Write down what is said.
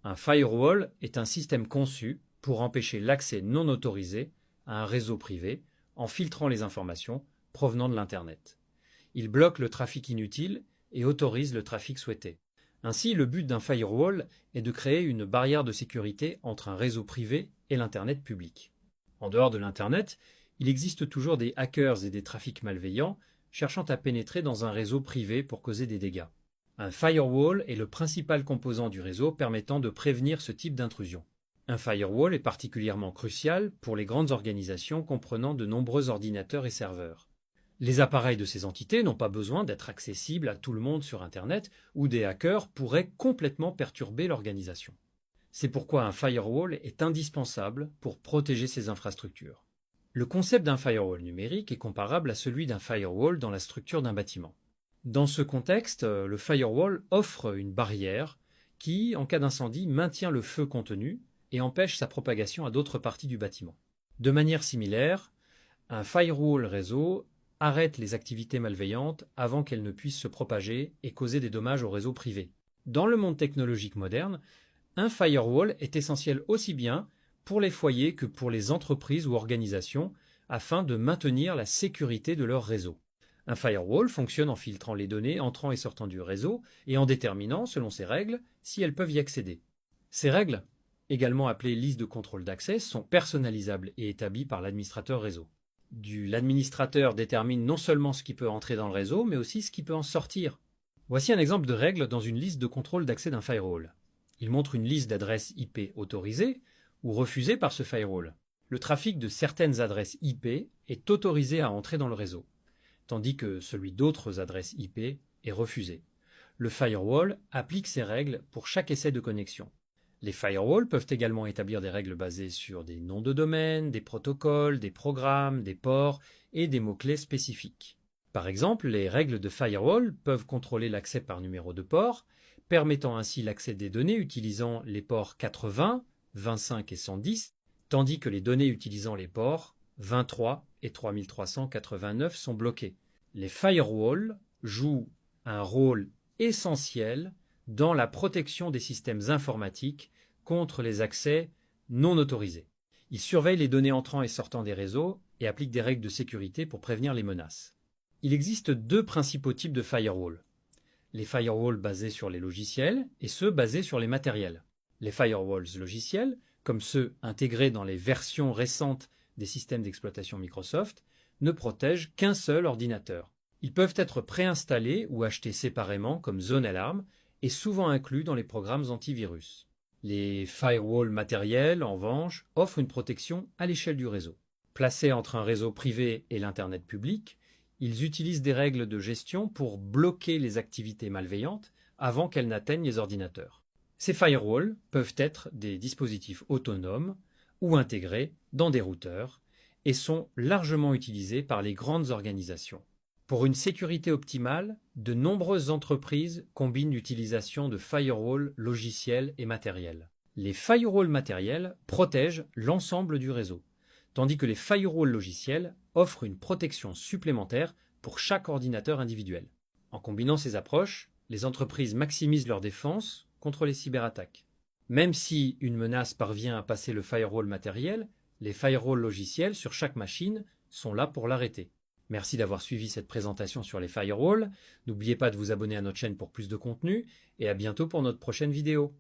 Un firewall est un système conçu pour empêcher l'accès non autorisé à un réseau privé en filtrant les informations provenant de l'Internet. Il bloque le trafic inutile et autorise le trafic souhaité. Ainsi, le but d'un firewall est de créer une barrière de sécurité entre un réseau privé et l'Internet public. En dehors de l'Internet, il existe toujours des hackers et des trafics malveillants cherchant à pénétrer dans un réseau privé pour causer des dégâts. Un firewall est le principal composant du réseau permettant de prévenir ce type d'intrusion. Un firewall est particulièrement crucial pour les grandes organisations comprenant de nombreux ordinateurs et serveurs. Les appareils de ces entités n'ont pas besoin d'être accessibles à tout le monde sur Internet où des hackers pourraient complètement perturber l'organisation. C'est pourquoi un firewall est indispensable pour protéger ces infrastructures. Le concept d'un firewall numérique est comparable à celui d'un firewall dans la structure d'un bâtiment. Dans ce contexte, le firewall offre une barrière qui, en cas d'incendie, maintient le feu contenu et empêche sa propagation à d'autres parties du bâtiment. De manière similaire, un firewall réseau arrête les activités malveillantes avant qu'elles ne puissent se propager et causer des dommages au réseau privé. Dans le monde technologique moderne, un firewall est essentiel aussi bien pour les foyers que pour les entreprises ou organisations afin de maintenir la sécurité de leur réseau. Un firewall fonctionne en filtrant les données entrant et sortant du réseau et en déterminant, selon ses règles, si elles peuvent y accéder. Ces règles, également appelées listes de contrôle d'accès, sont personnalisables et établies par l'administrateur réseau. L'administrateur détermine non seulement ce qui peut entrer dans le réseau, mais aussi ce qui peut en sortir. Voici un exemple de règle dans une liste de contrôle d'accès d'un firewall. Il montre une liste d'adresses IP autorisées ou refusées par ce firewall. Le trafic de certaines adresses IP est autorisé à entrer dans le réseau, tandis que celui d'autres adresses IP est refusé. Le firewall applique ces règles pour chaque essai de connexion. Les firewalls peuvent également établir des règles basées sur des noms de domaine, des protocoles, des programmes, des ports et des mots-clés spécifiques. Par exemple, les règles de firewall peuvent contrôler l'accès par numéro de port, permettant ainsi l'accès des données utilisant les ports 80, 25 et 110, tandis que les données utilisant les ports 23 et 3389 sont bloquées. Les firewalls jouent un rôle essentiel dans la protection des systèmes informatiques contre les accès non autorisés. Ils surveillent les données entrant et sortant des réseaux et appliquent des règles de sécurité pour prévenir les menaces. Il existe deux principaux types de firewalls. Les firewalls basés sur les logiciels et ceux basés sur les matériels. Les firewalls logiciels, comme ceux intégrés dans les versions récentes des systèmes d'exploitation Microsoft, ne protègent qu'un seul ordinateur. Ils peuvent être préinstallés ou achetés séparément comme zone alarme et souvent inclus dans les programmes antivirus. Les firewalls matériels, en revanche, offrent une protection à l'échelle du réseau. Placés entre un réseau privé et l'Internet public, ils utilisent des règles de gestion pour bloquer les activités malveillantes avant qu'elles n'atteignent les ordinateurs. Ces firewalls peuvent être des dispositifs autonomes ou intégrés dans des routeurs et sont largement utilisés par les grandes organisations. Pour une sécurité optimale, de nombreuses entreprises combinent l'utilisation de firewalls logiciels et matériels. Les firewalls matériels protègent l'ensemble du réseau, tandis que les firewalls logiciels offrent une protection supplémentaire pour chaque ordinateur individuel. En combinant ces approches, les entreprises maximisent leur défense contre les cyberattaques. Même si une menace parvient à passer le firewall matériel, les firewalls logiciels sur chaque machine sont là pour l'arrêter. Merci d'avoir suivi cette présentation sur les firewalls. N'oubliez pas de vous abonner à notre chaîne pour plus de contenu et à bientôt pour notre prochaine vidéo.